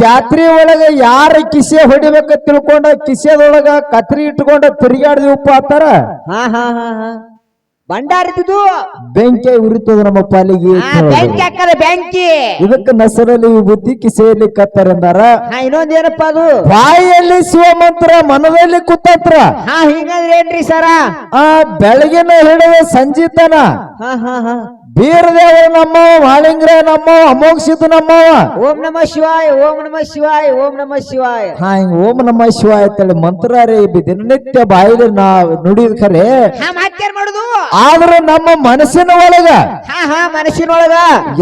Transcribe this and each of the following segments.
ಜಾತ್ರೆ ಒಳಗ ಯಾರ ಕಿಸೆ ಹೊಡಿಬೇಕ ತಿಳ್ಕೊಂಡ ಕಿಸೆದೊಳಗ ಕತ್ರಿ ಇಟ್ಕೊಂಡ ತಿರುಗಾಡ್ದಿವಪ್ಪ ಆತಾರ ಹಾ ಹಾ ಹಾ ಹಾ ಬಂಡಾರಿದ್ದು ಬೆಂಕಿ ಉರಿತದ ನಮ್ಮ ಪಾಲಿಗೆ ಬ್ಯಾಂಕಿ ಹಾಕದ ಬ್ಯಾಂಕಿ ಇದಕ್ಕ ನಸರಲ್ಲಿ ಬುದ್ಧಿ ಕಿಸೆಯಲ್ಲಿ ಕತ್ತರೆಂದಾರ. ಇನ್ನೊಂದೇನಪ್ಪ ಅದು ಬಾಯಿಯಲ್ಲಿ ಶಿವಮಂತ್ರ ಮನದಲ್ಲಿ ಕುತಂತ್ರ. ಹಿಂಗಂದ್ರೆ ಏನ್ರಿ ಸರ ಬೆಳಗಿನ ಹಿಡಿದ ಸಂಜಿತನ ಹಾ ಹಾ ಹಾ ಬೀರದೇವ ನಮ್ಮವ ಮಾಳಿಂಗ್ರ ನಮ್ಮವ ಅಮೋಘಸಿದ್ದು ನಮ್ಮವ. ಓಂ ನಮ ಶಿವಾಯ ಓಂ ನಮ ಶಿವಾಯ ಓಂ ನಮ ಶಿವಾಯ. ಹಿಂಗ ಓಂ ನಮ ಶಿವಾಯ ಅಂತೇಳಿ ಮಂತ್ರಾರೇ ದಿನನಿತ್ಯ ಬಾಯಿಲಿ ನುಡಿದ ಖರೆ ಮತ್ತೇನ್ ಮಾಡುದು ಆದ್ರೆ ನಮ್ಮ ಮನಸ್ಸಿನ ಒಳಗ ಮನಸ್ಸಿನೊಳಗ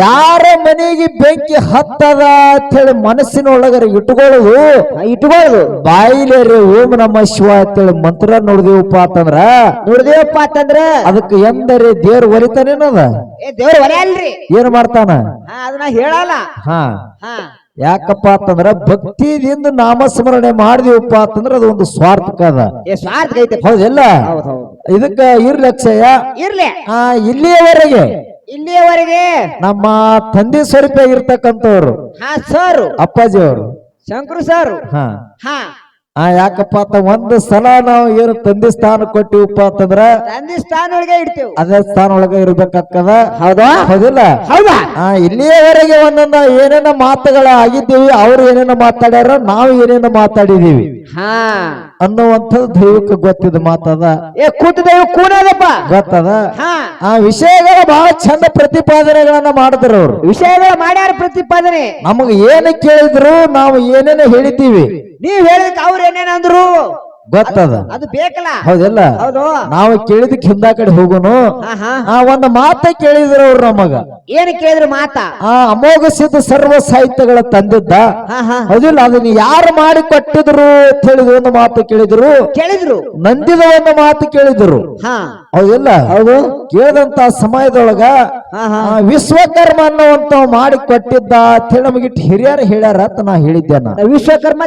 ಯಾರ ಮನೆಗೆ ಬೆಂಕಿ ಹತ್ತದ ಅಂತೇಳಿ ಮನಸ್ಸಿನ ಒಳಗರ ಇಟ್ಕೊಳ್ಳೋದು ಬಾಯಿಲಿ ಓಂ ನಮ ಶಿವಾಯ ಅಂತೇಳಿ ಮಂತ್ರ ನೋಡಿದೇವಪ್ಪ ಅಂತಂದ್ರ ಅದಕ್ಕೆ ಎಂದರೆ ದೇವ್ರ ಒಲಿತಾನೇನದ ದೇವ್ರ ಒಲೆ ಅಲ್ರಿ ಏನ್ ಮಾಡ್ತಾನ ಅದನ್ನ ಹೇಳಲ್ಲ. ಯಾಕಪ್ಪ ಅಂತಂದ್ರ ಭಕ್ತಿದಿಂದ ನಾಮಸ್ಮರಣೆ ಮಾಡಿದಿವಪ್ಪ ಅಂತಂದ್ರ ಅದು ಒಂದು ಸ್ವಾರ್ಥಕ ಅದ. ಹೌದಲ್ಲ ಇದಕ್ಕ ಇರ್ಲಿ ಅಕ್ಷಯ ಇರ್ಲಿ. ಇಲ್ಲಿಯವರೆಗೆ ನಮ್ಮ ತಂದೆ ಸ್ವರೂಪ ಇರ್ತಕ್ಕಂಥವ್ರು ಸರ್ ಅಪ್ಪಾಜಿ ಅವರು ಶಂಕರು ಸರ್ ಯಾಕಪ್ಪ ಅಂತ ಒಂದು ಸಲ ನಾವು ಏನು ತಂದೆ ಸ್ಥಾನ ಕೊಟ್ಟಿವಪ್ಪ ಅಂತಂದ್ರ ತಂದೆ ಸ್ಥಾನ ಒಳಗೆ ಇಡ್ತೇವೆ ಅದೇ ಸ್ಥಾನ ಒಳಗೆ ಇರ್ಬೇಕಾಗ್ತದ. ಹೌದಾ ಹೌದಿಲ್ಲ ಹೌದಾ ಇಲ್ಲಿಯವರೆಗೆ ಒಂದೊಂದ ಏನೇನ ಮಾತುಗಳ ಆಗಿದ್ದೀವಿ, ಅವ್ರು ಏನೇನ ಮಾತಾಡ್ಯಾರ ನಾವು ಏನೇನ ಮಾತಾಡಿದೀವಿ ಅನ್ನುವಂಥದ್ದು ದೈವಕ್ಕೆ ಗೊತ್ತಿದ ಮಾತದ. ಕೂನದಪ್ಪ ಗೊತ್ತದ. ಆ ವಿಷಯಗಳ ಬಹಳ ಚಂದ ಪ್ರತಿಪಾದನೆಗಳನ್ನ ಮಾಡಿದ್ರು ಅವ್ರು. ವಿಷಯಗಳ ಮಾಡ್ಯಾರ ಪ್ರತಿಪಾದನೆ. ನಮಗ ಏನು ಕೇಳಿದ್ರು ನಾವು ಏನೇನ ಹೇಳಿದ್ದೀವಿ, ನೀವ್ ಹೇಳಿದಕ್ಕೆ ಅವ್ರು ಏನೇನಂದ್ರು ಗೊತ್ತದ. ಅದು ಬೇಕಲ್ಲ. ಹೌದಲ್ಲ ನಾವು ಕೇಳಿದಕ್ಕೆ ಹಿಂದ ಕಡೆ ಹೋಗುನು. ಒಂದು ಮಾತ ಕೇಳಿದ್ರು ಅವ್ರು ನಮಗ. ಏನ್ ಕೇಳಿದ್ರು ಮಾತ ಅಮೋಘ ಸಿದ್ಧ ಸರ್ವ ಸಾಹಿತ್ಯಗಳ ತಂದಿದ್ದ. ಹೌದಿಲ್ಲ ಅದನ್ನ ಯಾರು ಮಾಡಿ ಕೊಟ್ಟಿದ್ರು ಅಂತ ಹೇಳಿದ ಒಂದು ಮಾತು ಕೇಳಿದ್ರು ನಂದಿದ ಒಂದು ಮಾತು ಕೇಳಿದ್ರು. ಹೌದಿಲ್ಲ ಹೌದು ಕೇಳಿದಂತ ಸಮಯದೊಳಗ ವಿಶ್ವಕರ್ಮ ಅನ್ನುವಂತ ಮಾಡಿ ಕೊಟ್ಟಿದ್ದ ಅಂತ ಹೇಳಿ ನಮಗಿಟ್ಟು ಹಿರಿಯರು ಹೇಳ್ಯಾರ ಅಂತ ನಾ ಹೇಳಿದ್ದೇನ. ವಿಶ್ವಕರ್ಮ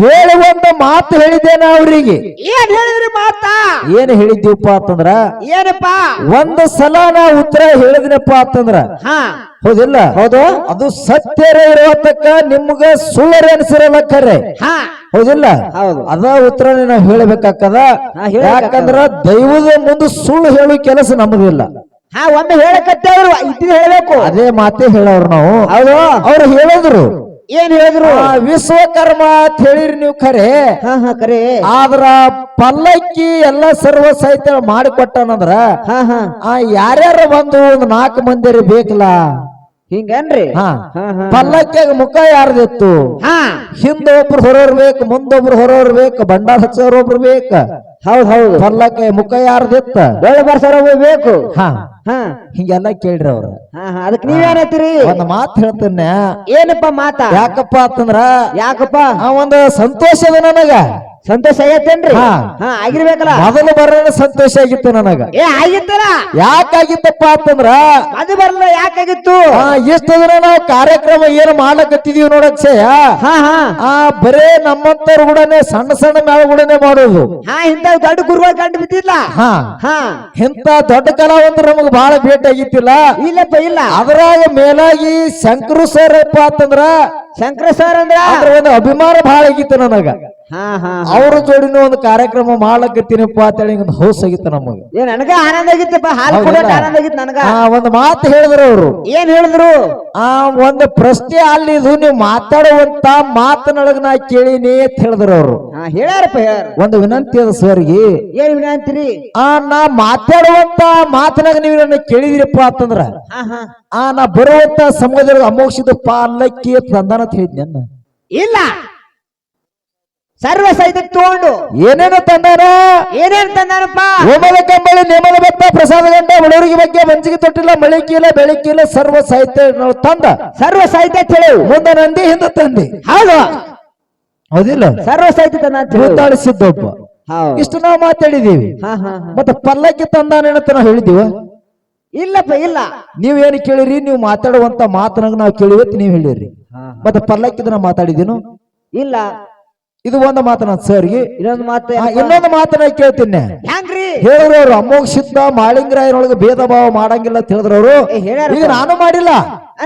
ಹೇಳುವಂತ ಮಾತು ಹೇಳಿದ್ದೇನ ಅವ್ರಿಗೆ. ಏನ್ ಹೇಳಿದ್ರಿ ಮಾತಾ ಏನ್ ಹೇಳಿದ್ದೀವಪ್ಪ ಅಂತಂದ್ರ ಏನಪ್ಪ ಒಂದು ಸಲ ನಾ ಉತ್ತರ ಹೇಳಿದ್ನಪ್ಪ ಅಂತಂದ್ರ ಹೌದಿಲ್ಲ ಹೌದು ಅದು ಸತ್ಯರ ಇರೋತಕ್ಕ ನಿಮ್ಗ ಸುಳ್ಳರ ಅನ್ಸಿರಲ್ಲ ಖರೆ. ಹೌದಿಲ್ಲ ಅದ ಉತ್ತರ ನಾವು ಹೇಳಬೇಕಾಗ್ತದ. ಯಾಕಂದ್ರ ದೈವದ ಮುಂದೆ ಸುಳ್ಳು ಹೇಳುವ ಕೆಲಸ ನಮ್ಮದಿಲ್ಲ. ಒಮ್ಮೆ ಹೇಳಕತ್ತವ್ರು ಇದ್ ಹೇಳ್ಬೇಕು. ಅದೇ ಮಾತೇ ಹೇಳವ್ರು ನಾವು. ಹೌದು ಅವ್ರು ಹೇಳಿದ್ರು. ಏನ್ ಹೇಳಿದ್ರು ವಿಶ್ವಕರ್ಮ ಅಂತ ಹೇಳಿರಿ ನೀವು ಖರೆ. ಖರೆ ಆದ್ರ ಪಲ್ಲಕ್ಕಿ ಎಲ್ಲ ಸರ್ವ ಸಾಹಿತ್ಯ ಮಾಡಿಕೊಟ್ಟನಂದ್ರ ಯಾರ್ಯಾರ ಬಂದು ಒಂದು 4 ಮಂದಿ ಬೇಕಲ್ಲ ಹಿಂಗನ್ರಿ. ಪಲ್ಲಕ್ಕಿಯಾಗ ಮುಖ ಯಾರ್ದಿತ್ತು, ಹಿಂದ ಒಬ್ರು ಹೊರೋರ್ ಬೇಕು, ಮುಂದೊಬ್ರು ಹೊರೋರ್ ಬೇಕು, ಬಂಡಾರ ಹಚ್ಚೋರ್ ಒಬ್ರು ಬೇಕ. ಹೌದು ಪಲ್ಲಕ್ಕ ಮುಖ ಯಾರ್ದಿತ್ತ, ಬೆಳೆ ಬರ್ಸೋರ್ ಬೇಕು. ಹಿಂಗೆಲ್ಲ ಕೇಳ್ರಿ ಅವ್ರು. ಅದಕ್ಕೆ ನೀವೇನತ್ತೀರಿ ಒಂದ್ ಮಾತು ಹೇಳ್ತೇನೆ. ಏನಪ್ಪ ಮಾತಾ ಯಾಕಪ್ಪ ಅಂತಂದ್ರ ಯಾಕಪ್ಪ ಒಂದು ಸಂತೋಷದ ನನಗ. ಸಂತೋಷ ಆಗೈತೇನ್ರಿ? ಆಗಿರ್ಬೇಕಲ್ಲ. ಮೊದಲು ಬರೋಣ ಸಂತೋಷ ಆಗಿತ್ತು ನನಗ. ಆಗಿತ್ತಲ್ಲ. ಯಾಕಾಗಿತ್ತಪ್ಪ ಅಂತಂದ್ರ ಅದು ಬರಲ್ಲ. ಯಾಕಾಗಿತ್ತು? ಎಷ್ಟು ದಿನ ನಾವು ಕಾರ್ಯಕ್ರಮ ಏನು ಮಾಡ್ಲಕತ್ತಿದೀವಿ ನೋಡಕ್ಷಯ. ಬರೇ ನಮ್ಮಂತವ್ರ ಕೂಡನೆ ಸಣ್ಣ ಸಣ್ಣ ಮೇಳ ಕೂಡನೆ ಮಾಡೋದು. ಇಂತ ದೊಡ್ಡ ಗುರುಗಳು ಕಂಡು ಬಿದ್ದಿಲ್ಲ. ಇಂತ ದೊಡ್ಡ ಕಲಾವಂತರು ನಮಗ್ ಬಹಳ ಭೇಟಿ ಆಗಿತ್ತಿಲ್ಲ. ಇಲ್ಲಪ್ಪ ಇಲ್ಲ. ಅದ್ರಾಗ ಮೇಲಾಗಿ ಶಂಕರು ಸರ್ ಅಪ್ಪ ಅಂತಂದ್ರ ಶಂಕರ ಸರ್ ಅಂದ್ರ ಒಂದು ಅಭಿಮಾನ ಬಹಳ ಆಗಿತ್ತು ನನಗ. ಅವ್ರ ಜೋಡಿನ ಒಂದು ಕಾರ್ಯಕ್ರಮ ಮಾಡ್ಲಕತ್ತೀನಪ್ಪ ಅಂತೇಳಿ ಒಂದು ಹೌಸ್ ಆಗಿತ್ತು ನಮಗ. ನನಗ ಆನಂದ ಆಗಿತ್ತಪ್ಪ. ಆನಂದ ಆಗಿತ್ತು ನನಗ. ಒಂದು ಮಾತು ಹೇಳಿದ್ರು ಅವ್ರು. ಏನ್ ಹೇಳಿದ್ರು? ಒಂದು ಪ್ರಶ್ನೆ ಅಲ್ಲಿ ಇದು ನೀವು ಮಾತಾಡುವಂತ ಮಾತನೊಳಗ ನಾ ಕೇಳಿನಿ ಅಂತ ಹೇಳಿದ್ರು ಅವ್ರು. ಹೇಳ್ಯಾರಪ್ಪ. ಒಂದು ವಿನಂತಿ ಅದ ಸರ್ಗಿ. ಏನ್ ವಿನಂತಿ? ನಾ ಮಾತಾಡುವಂತ ಮಾತನಾಗ ನೀವು ನನ್ನ ಕೇಳಿದಿರಪ್ಪ ಅಂತಂದ್ರ ನಾ ಬರುವಂತ ಸಮಯದೊಳಗೆ ಅಮೋಕ್ಷಿದ ಪಲ್ಲಕ್ಕಿ ತಂದಾನ ಅಂತ ಹೇಳಿದ್ನ. ಇಲ್ಲ ಸರ್ವ ಸಾಹಿತ್ಯ ತಗೊಂಡು ಏನೇನು ತಂದಾನ? ಏನೇನು ತಂದಾನಪ್ಪ? ಹೋಮದ ಕಂಬಳಿ, ನೇಮದ ಬೆತ್ತ, ಪ್ರಸಾದ ಗಂಟ, ಬಡವರಿಗೆ ಬಗ್ಗೆ, ಮಂಚಿಗೆ ತೊಟ್ಟಿಲ್ಲ, ಮಳಿಕಿಲ್ಲ, ಬೆಳಕಿಲ್ಲ, ಸರ್ವ ಸಾಹಿತ್ಯ ನಾವು ತಂದ. ಸರ್ವ ಸಾಹಿತ್ಯ ಹೇಳು. ಮುಂದೆ ನಂದಿ, ಹಿಂದೆ ತಂದಿ. ಹೌದು ಹೌದಿಲ್ಲ? ಸರ್ವ ಸಾಹಿತ್ಯ ಮಾತಾಡಿಸಿದ್ದೊಬ್ಬ. ಇಷ್ಟು ನಾವು ಮಾತಾಡಿದೀವಿ. ಮತ್ತೆ ಪಲ್ಲಕ್ಕಿ ತಂದಾನೇನಂತ ನಾವು ಹೇಳಿದೀವ? ಇಲ್ಲಪ್ಪ ಇಲ್ಲ. ನೀವೇನು ಕೇಳಿರಿ? ನೀವು ಮಾತಾಡುವಂತ ಮಾತನಾಗ ನಾವು ಕೇಳಿವತ್ತು ನೀವು ಹೇಳಿರಿ. ಮತ್ತೆ ಪಲ್ಲಕ್ಕಿದ ನಾ ಮಾತಾಡಿದೀನು? ಇಲ್ಲ. ಇದು ಒಂದು ಮಾತನ ಸರ್ಗೆ. ಇನ್ನೊಂದು ಮಾತು ಇನ್ನೊಂದು ಮಾತನ್ನ ಕೇಳ್ತೀನಿ. ಹೆಂಗ್ರಿ ಹೇಳಿದ್ರು ಅವ್ರು ಅಮೋಘ ಸಿದ್ಧ ಮಾಳಿಂಗರಾಯನೊಳಗೆ ಭೇದ ಭಾವ ಮಾಡಂಗಿಲ್ಲ ಅಂತ ಹೇಳಿದ್ರವ್ರು. ಈಗ ನಾನು ಮಾಡಿಲ್ಲ,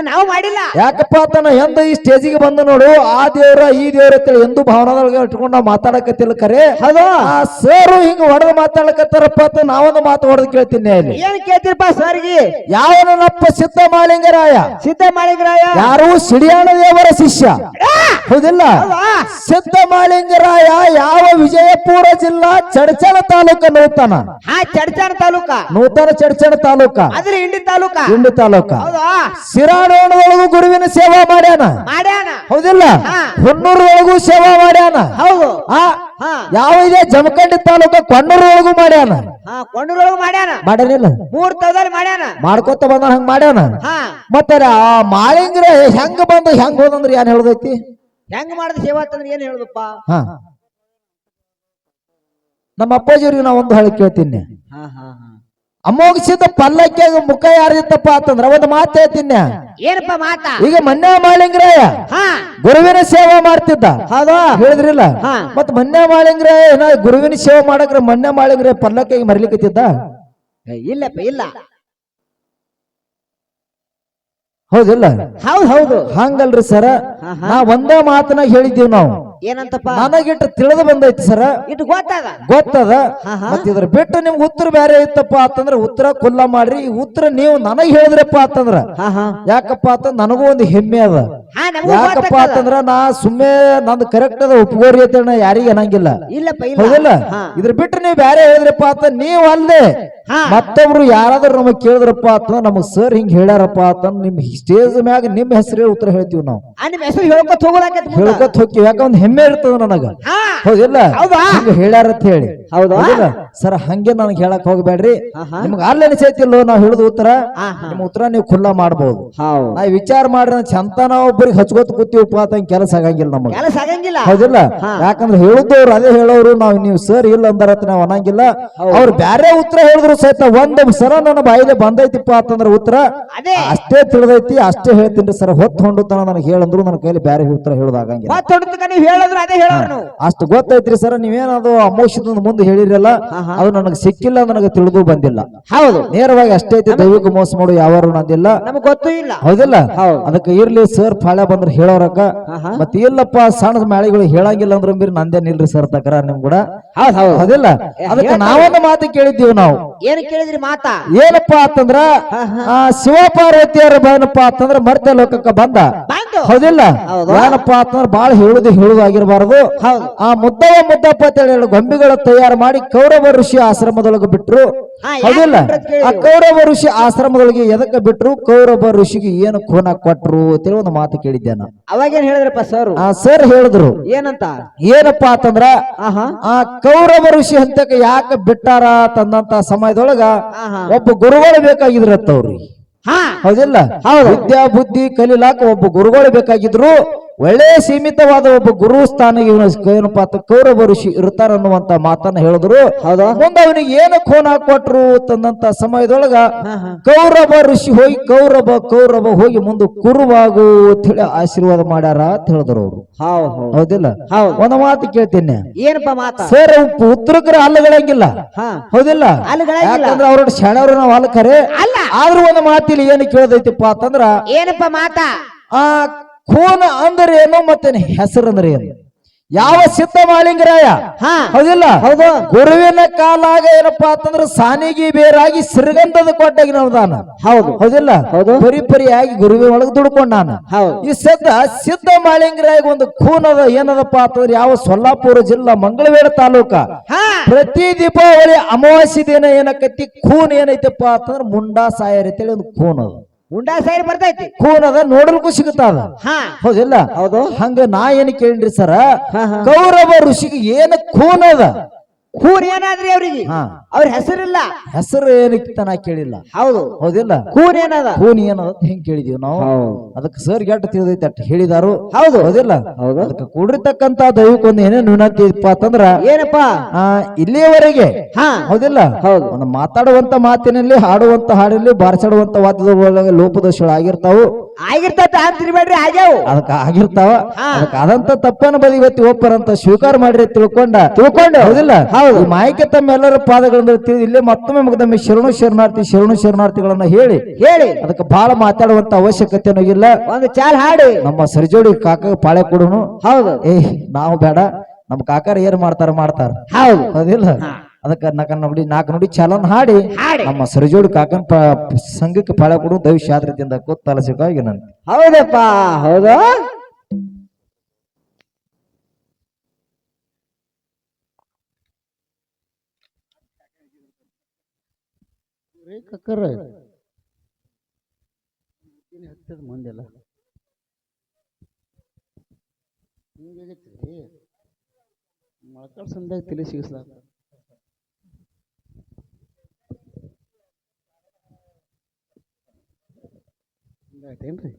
ನಾವು ಮಾಡಿಲ್ಲ. ಯಾಕಪ್ಪ ಅಂತ ಎಂದ ಈ ಸ್ಟೇಜಿಗೆ ಬಂದ ನೋಡು, ಆ ದೇವ್ರ ಈ ದೇವ್ರ ಅಂತೇಳಿ ಎಂದು ಭಾವನದೊಳಗೆ ಇಟ್ಕೊಂಡು ನಾವು ಮಾತಾಡಕತ್ತಿಲ್ಲ ಕರೆ. ಅದು ಆ ಸರ್ ಹಿಂಗ ಹೊಡೆದು ಮಾತಾಡಕತ್ತಾರಪ್ಪ ಅಂತ ನಾವೊಂದು ಮಾತು ಹೊಡೆದು ಕೇಳ್ತೀನಿ. ಅಲ್ಲಿ ಏನ್ ಕೇಳ್ತಿರಪ್ಪ ಸರ್ಗಿ? ಯಾವನಪ್ಪ ಸಿದ್ಧ ಮಾಳಿಂಗರಾಯ? ಸಿದ್ಧ ಮಾಳಿಂಗರಾಯ ಯಾರು? ಸಿಡಿಯಾಣ ದೇವರ ಶಿಷ್ಯ, ಹೌದಿಲ್ಲ? ಸಿದ್ಧ ಮಾಳಿಂಗರಾಯ ಯಾವ ವಿಜಯಪುರ ಜಿಲ್ಲಾ ಚಡಚಣ ತಾಲೂಕ ನೂತನ. ಚಡಚಣ ತಾಲೂಕ ನೂತನ ಚಡಚಣ ತಾಲೂಕ, ಅದ್ರ ಇಂಡಿ ತಾಲೂಕ, ಇಂಡಿ ತಾಲೂಕ. ಸಿರಾಡೋಣದೊಳಗೂ ಗುರುವಿನ ಸೇವಾ ಮಾಡ್ಯಾನ, ಹೌದಿಲ್ಲ? ಹೊನ್ನೂರೊಳಗೂ ಸೇವಾ ಮಾಡ್ಯಾನ, ಹೌದು. ಯಾವ ಇದೆ ಜಮಖಂಡಿ ತಾಲೂಕ ಕೊಂಡೂರೊಳಗೂ ಮಾಡ್ಯಾನ, ಕೊಂಡೂರೊಳಗೂ ಮಾಡ್ಯಾನ. ಮಾಡ್ಯಾನಿಲ್ಲ? 3 ತವದಲ್ಲಿ ಮಾಡ್ಯಾನ, ಮಾಡ್ಕೊತ ಬಂದ ಹಂಗ ಮಾಡ್ಯಾನ. ಮತ್ತೆ ಆ ಮಾಳಿಂಗ್ರ ಹೆಂಗ ಬಂದ ಹೆಂಗ ಹೋದಂದ್ರ ಏನ್ ಹೇಳುದೈತಿ? ಹೆಂಗ್ ಮಾಡಿದ ಸೇವಾ ಅಂತಂದ್ರೆ ಏನ್ ಹೇಳುದಪ್ಪ? ನಮ್ಮ ಅಪ್ಪಾಜಿಯವ್ರಿಗೆ ನಾ ಒಂದು ಹೇಳಿ ಕೇಳ್ತೀನಿ. ಅಮೋಘಸಿದ ಪಲ್ಲಕ್ಕಿಯಾಗ ಮುಖ ಯಾರಿತ್ತಪ್ಪ ಅಂತಂದ್ರ ಒಂದು ಮಾತು ಹೇಳ್ತೀನಿ. ಏನಪ್ಪ ಮಾತ? ಈಗ ಮನ್ಯ ಮಾಳಿಂಗರಾಯ ಗುರುವಿನ ಸೇವಾ ಮಾಡ್ತಿದ್ದ, ಹೌದಾ? ಹೇಳಿದ್ರಿಲ್ಲ? ಮತ್ ಮನ್ಯ ಮಾಳಿಂಗರಾಯ ಗುರುವಿನ ಸೇವೆ ಮಾಡಕ್ರ ಮನ್ಯ ಮಾಳಿಂಗರಾಯ ಪಲ್ಲಕ್ಕಿಯಾಗಿ ಮರಿಲಿಕ್ಕತ್ತಿದ್ದ? ಇಲ್ಲಪ್ಪ, ಇಲ್ಲ. ಹೌದಿಲ್ಲ? ಹೌದು ಹೌದು. ಹಂಗಲ್ರಿ ಸರ, ನಾ ಒಂದೇ ಮಾತನಾಗ ಹೇಳಿದ್ದೀವಿ ನಾವು. ಏನಂತಪ್ಪ? ನನಗಿಟ್ಟು ತಿಳಿದು ಬಂದೈತಿ ಸರ, ಇಟ್ಟು ಗೊತ್ತದ ಗೊತ್ತದ. ಮತ್ ಇದ್ರ ಬಿಟ್ಟು ನಿಮ್ಗೆ ಉತ್ತರ ಬೇರೆ ಐತಪ್ಪ ಅಂತಂದ್ರ ಉತ್ತರ ಕುಲ್ಲ ಮಾಡ್ರಿ. ಈ ಉತ್ತರ ನೀವು ನನಗ್ ಹೇಳಿದ್ರಪ್ಪ ಅಂತಂದ್ರ ಯಾಕಪ್ಪ ಅಂತ ನನಗೂ ಒಂದು ಹೆಮ್ಮೆ ಅದ. ಯಾಕಪ್ಪ ಅಂತಂದ್ರ ನಾ ಸುಮ್ಮನೆ ನಂದು ಕರೆಕ್ಟ್ ಅದ ಉಪಗೋರಿ ಅಂತ ನಾ ಯಾರಿಗೆ ಅನ್ನಂಗಿಲ್ಲ, ಹೌದಿಲ್ಲ? ಇದ್ರ ಬಿಟ್ಟು ನೀವು ಬೇರೆ ಹೇಳಿದ್ರಪ್ಪ ಅಂತ ನೀವು ಅಲ್ಲದೆ ಮತ್ತೊಬ್ರು ಯಾರಾದ್ರೂ ನಮಗ್ ಕೇಳಿದ್ರಪ್ಪ ಅಂತಂದ್ರ ನಮಗ್ ಸರ್ ಹಿಂಗ್ ಹೇಳ್ಯಾರಪ್ಪ ಅಂತಂದ್ರ ನಿಮ್ ಸ್ಟೇಜ್ ಮ್ಯಾಗ ನಿಮ್ ಹೆಸರೇ ಉತ್ತರ ಹೇಳ್ತೀವಿ ನಾವು. ಹೇಳ್ಕೊತ್ ಹೋಗ್ತೀವಿ, ಯಾಕಂದ್ ಹೆಮ್ಮೆ ಇರ್ತದ ನನಗ, ಹೌದಿಲ್ಲ? ಹಿಂಗ ಹೇಳ್ಯಾರ ಅಂತ ಹೇಳಿ, ಹೌದಿಲ್ಲ ಸರ್? ಹಂಗೆ ನನಗೆ ಹೇಳಕ್ ಹೋಗ್ಬೇಡ್ರಿ. ನಿಮ್ಗೆ ಅಲ್ಲಿ ಅನಿಸೈತಿಲ್ಲೋ ನಾವ್ ಹೇಳುದು ಉತ್ತರ, ನಿಮ್ ಉತ್ತರ ನೀವು ಖುಲ್ಲಾ ಮಾಡ್ಬೋದು. ನಾವ್ ವಿಚಾರ ಮಾಡ್ರಿ ಚಂತ ನಾವ್ ಒಬ್ಬರಿಗೆ ಹಚ್ಕೋತ ಕೂತೀವಪ್ಪ ಅಂತ ಕೆಲಸ ಆಗಂಗಿಲ್ಲ ನಮಗೆ, ಹೌದಿಲ್ಲ? ಯಾಕಂದ್ರೆ ಹೇಳುದವ್ರು ಅದೇ ಹೇಳೋರು, ನಾವ್ ನೀವು ಸರ್ ಇಲ್ಲ ಅಂದಾರ ನಾವ್ ಅನ್ನಂಗಿಲ್ಲ. ಅವ್ರು ಬ್ಯಾರೆ ಉತ್ತರ ಹೇಳಿದ್ರು ಸಹಿತ ಒಂದ್ ಸರ ನನ್ನ ಬಾಯಿಲೆ ಬಂದೈತಿಪ್ಪ ಅಂತಂದ್ರ ಉತ್ತರ ಅಷ್ಟೇ ತಿಳಿದೈತಿ, ಅಷ್ಟೇ ಹೇಳ್ತೀನಿ ಸರ್. ಹೊತ್ತು ಹೊಂಡುತ್ತಾನ ನನಗೆ ಹೇಳಂದ್ರು ನನ್ನ ಕೈಲಿ ಬ್ಯಾರೆ ಉತ್ತರ ಹೇಳೋದಾಗಂಗಿಲ್ಲ. ಅಷ್ಟು ಗೊತ್ತೈತ್ರಿ ಸರ್. ನೀವೇನದು ಅಮೋಷದ ಮುಂದೆ ಹೇಳಿರಲ್ಲ, ಅದು ನನಗೆ ಸಿಕ್ಕಿಲ್ಲ, ನನಗೆ ತಿಳಿದು ಬಂದಿಲ್ಲ. ಹೌದು, ನೇರವಾಗಿ ಅಷ್ಟೇ ಐತಿ. ದೈವಿಕ ಮೋಸ ಮಾಡು ಯಾವಾರು ನಂದಿಲ್ಲ, ನಮ್ಗೆ ಗೊತ್ತೂ ಇಲ್ಲ, ಹೌದಿಲ್ಲ? ಅದಕ್ಕೆ ಇರ್ಲಿ ಸರ್, ಪಾಳ್ಯ ಬಂದ್ರೆ ಹೇಳೋರಕ್ಕ. ಮತ್ತೆ ಇಲ್ಲಪ್ಪ ಸಣ್ಣ ಮ್ಯಾಳಿಗಳು ಹೇಳಂಗಿಲ್ಲ ಅಂದ್ರೆ ಬೀರ್ ನಂದೇನಿಲ್ರಿ ಸರ್ ತಕರಾರ್ ನಿಮ್ ಕೂಡ, ಹೌದಿಲ್ಲ? ಅದಕ್ಕೆ ನಾವೊಂದು ಮಾತು ಕೇಳಿದ್ದೀವಿ ನಾವು. ಏನ್ ಕೇಳಿದ್ರಿ ಮಾತಾ? ಏನಪ್ಪಾ ಅಂತಂದ್ರ ಶಿವ ಪಾರ್ವತಿಯರ ಏನಪ್ಪಾ ಅಂತಂದ್ರ ಮರ್ತ್ಯ ಲೋಕಕ್ಕ ಬಂದ, ಹೌದಿಲ್ಲ? ಏನಪ್ಪಾ ಅಂತಂದ್ರ ಬಾಳ ಹೇಳುದಾಗಿರಬಾರದು. ಆ ಮುದ್ದಪ್ಪ ಅಂತ ಹೇಳಿ ಗೊಂಬೆಗಳ ತಯಾರು ಮಾಡಿ ಕೌರವ ಋಷಿ ಆಶ್ರಮದೊಳಗೆ ಬಿಟ್ರು, ಹೌದಿಲ್ಲ? ಆ ಕೌರವ ಋಷಿ ಆಶ್ರಮದೊಳಗೆ ಎದಕ್ಕೆ ಬಿಟ್ರು? ಕೌರವ ಋಷಿಗೆ ಏನು ಖೂನ ಕೊಟ್ರು ಅಂತೇಳಿ ಒಂದು ಮಾತು ಕೇಳಿದ್ದೆ ನಾನು. ಅವಾಗೇನ್ ಹೇಳಿದ್ರಪ್ಪ ಸರ್? ಸರ್ ಹೇಳಿದ್ರು ಏನಂತ? ಏನಪ್ಪಾ ಅಂತಂದ್ರ ಆ ಕೌರವ ಋಷಿ ಹಂತಕ್ಕೆ ಯಾಕೆ ಬಿಟ್ಟಾರ ತಂದಂತ ಸಮಯದೊಳಗ ಒಬ್ಬ ಗುರುಗಳು ಬೇಕಾಗಿದ್ರತ್ತವ್ರಿ, ಹೌದಿಲ್ಲ? ವಿದ್ಯಾ ಬುದ್ಧಿ ಕಲಿಲಾಕ ಒಬ್ಬ ಗುರುಗಳು ಬೇಕಾಗಿದ್ರು. ಒಳ್ಳೆ ಸೀಮಿತವಾದ ಒಬ್ಬ ಗುರು ಸ್ಥಾನ ಏನಪ್ಪಾ ಅಂತ ಕೌರವ ಋಷಿ ಇರ್ತಾರ ಅನ್ನುವಂತ ಮಾತನ್ನ ಹೇಳಿದ್ರು. ಮುಂದೆ ಅವನಿಗೆ ಏನು ಖೂನ ಕೊಟ್ರು ತಂದಂತ ಸಮಯದೊಳಗ ಕೌರವ ಋಷಿ ಹೋಗಿ ಕೌರವ ಹೋಗಿ ಮುಂದೆ ಕುರುವಾಗು ಅಂತ ಹೇಳಿ ಆಶೀರ್ವಾದ ಮಾಡ್ಯಾರ ಅಂತ ಹೇಳಿದ್ರು ಅವ್ರು, ಹೌದಿಲ್ಲ? ಒಂದು ಮಾತು ಕೇಳ್ತೀನಿ, ಏನಪ್ಪಾ ಮಾತ? ಸರ್ ಉತ್ತರಕರ ಅಲ್ಲಗಳಂಗಿಲ್ಲ, ಹೌದಿಲ್ಲ? ಯಾಕಂದ್ರೆ ಅವ್ರ ಶಣವ್ರು ನಾವು ಅಲ್ಲಕರೆ. ಆದ್ರೂ ಒಂದು ಮಾತಿಲಿ ಏನು ಕೇಳದೈತಿಪ್ಪ ಅಂತಂದ್ರ ಏನಪ್ಪ ಮಾತ? ಆ ಖೂನ ಅಂದ್ರೆ ಏನು, ಮತ್ತೆ ಹೆಸರು ಅಂದ್ರೆ ಏನು? ಯಾವ ಸಿದ್ಧ ಮಾಳಿಂಗರಾಯ, ಹೌದಿಲ್ಲ? ಹೌದು. ಗುರುವಿನ ಕಾಲಾಗ ಏನಪ್ಪಾ ಅಂತಂದ್ರ ಸಾನಿಗಿ ಬೇರಾಗಿ ಶ್ರೀಗಂಧದ ಕೊಟ್ಟಾಗಿ ನಾವ್ದಾನ, ಹೌದು ಹೌದಿಲ್ಲ? ಪರಿಪರಿಯಾಗಿ ಗುರುವಿನ ಒಳಗೆ ದುಡ್ಕೊಂಡಾನ. ಈ ಸಿದ್ಧ ಮಾಳಿಂಗರಾಯ ಒಂದು ಖೂನದ ಏನದಪ್ಪ ಅಂತಂದ್ರೆ ಯಾವ ಸೊಲ್ಲಾಪುರ ಜಿಲ್ಲಾ ಮಂಗಳವೇಡ ತಾಲೂಕ ಪ್ರತಿ ದೀಪಾವಳಿ ಅಮಾವಾಸ್ಯ ದಿನ ಏನಕತ್ತಿ ಖೂನ್ ಏನೈತಪ್ಪ ಅಂತಂದ್ರ ಮುಂಡಾ ಸಾಯರ್ ಅಂತೇಳಿ ಒಂದು ಖೂನ್ ಅದು. ಉಂಡಾ ಸೈಡ್ ಬರ್ತೈತಿ, ಖೂನ್ ಅದ, ನೋಡಲ್ಕು ಸಿಗುತ್ತದ, ಹೌದಿಲ್ಲ? ಹೌದು. ಹಂಗ ನಾ ಏನ್ ಕೇಳ್ರಿ ಸರ, ಕೌರವ ಋಷಿಗೆ ಏನು ಖೂನ್ ಅದ? ಖೂನ್ ಏನಾದ್ರಿ ಅವ್ರಿಗೆ? ಅವ್ರ ಹೆಸರಿಲ್ಲ, ಹೆಸರು ಏನಕ್ಕೆ ನಾ ಕೇಳಿಲ್ಲ, ಹೌದು ಹೌದಿಲ್ಲ? ಖೂನ್ ಏನದ? ಖೂನ್ ಏನದ ಹೆಂಗ್ ಕೇಳಿದೀವಿ ನಾವು. ಅದಕ್ಕೆ ಸರ್ ಗೆಟ್ಟ ತಿಳಿದೈತಿ ಅಟ್ ಹೇಳಿದಾರು, ಹೌದು ಹೌದಿಲ್ಲ? ಅದಕ್ಕೆ ಕೂಡಿರ್ತಕ್ಕಂತ ದೈವಕ್ಕೊಂದು ಏನೇನು ವಿನಂತಿ ಇತ್ತಪ್ಪ ಅಂತಂದ್ರ ಏನಪ್ಪಾ, ಇಲ್ಲಿಯವರೆಗೆ ಹೌದಿಲ್ಲ? ಹೌದು. ಒಂದು ಮಾತಾಡುವಂತ ಮಾತಿನಲ್ಲಿ, ಹಾಡುವಂತ ಹಾಡಿನಲ್ಲಿ, ಬಾರಿಸಾಡುವಂತ ವಾದ್ಯದ ಒಳಗೆ ಲೋಪದೋಷಗಳು ಆಗಿರ್ತಾವು. ಆಗಿರ್ತತ ಅಂತಿರ್ಬೇಡ್ರಿ ಆಗ್ಯಾವು ಅದಕ್ಕ ಆಗಿರ್ತಾವ ಹಾ. ಅದಕ್ಕ ಅದಂತ ತಪ್ಪನ ಬದಿಗತ್ತಿ ಒಪ್ಪರಂತ ಸ್ವೀಕಾರ ಮಾಡ್ರಿ ತಿಳ್ಕೊಂಡು ಹೌದಿಲ್ಲ ಹೌದು. ಈ ಮಾಹಿತಿ ತಮ್ಮೆಲ್ಲರ ಪಾದಗಳಿಂದ ತಿಳಿದು ಇಲ್ಲೇ ಮತ್ತೊಮ್ಮೆ ಮುಗ್ದೊಮ್ಮೆ ಶರಣಾರ್ಥಿಗಳನ್ನ ಹೇಳಿ ಅದಕ್ಕೆ ಬಹಳ ಮಾತಾಡುವಂತ ಅವಶ್ಯಕತೆನೂ ಇಲ್ಲ. ಒಂದು ಚಾಲ್ ಹಾಡಿ ನಮ್ಮ ಸರಿಜೋಡಿ ಕಾಕ ಪಾಳೆ ಕೊಡುನು. ಹೌದು ನಾವು ಬೇಡ, ನಮ್ಮ ಕಾಕಾರ ಏನ್ ಮಾಡ್ತಾರ ಹೌದು ಹೌದಿಲ್ಲ. ಅದಕ್ಕ ನಾಲ್ಕು ನುಡಿ ಚಾಲನ್ ಹಾಡಿ ನಮ್ಮ ಸರಿಜೋಡಿ ಕಾಕನ್ ಸಂಘಕ್ಕೆ ಪಾಳೆ ಕೊಡು ದೈವ ಆದ್ರದಿಂದ ಕೂತ್ತಲಸಿಗಾಗಿ ನಾನು ಹೌದಪ್ಪ ಹೌದು ಕಕ್ಕರ ಹತ್ತದ ಮಂದೆಲ್ಲ ಹಿಂಗಾಗೈತಿ ಮೊಳಕಾಲ್ ಸಂದಾಗ ತಲೆ ಸಿಗಿಸ್ಲಾಕ ಹಿಂಗಾಯ್ತೇನ್ರಿ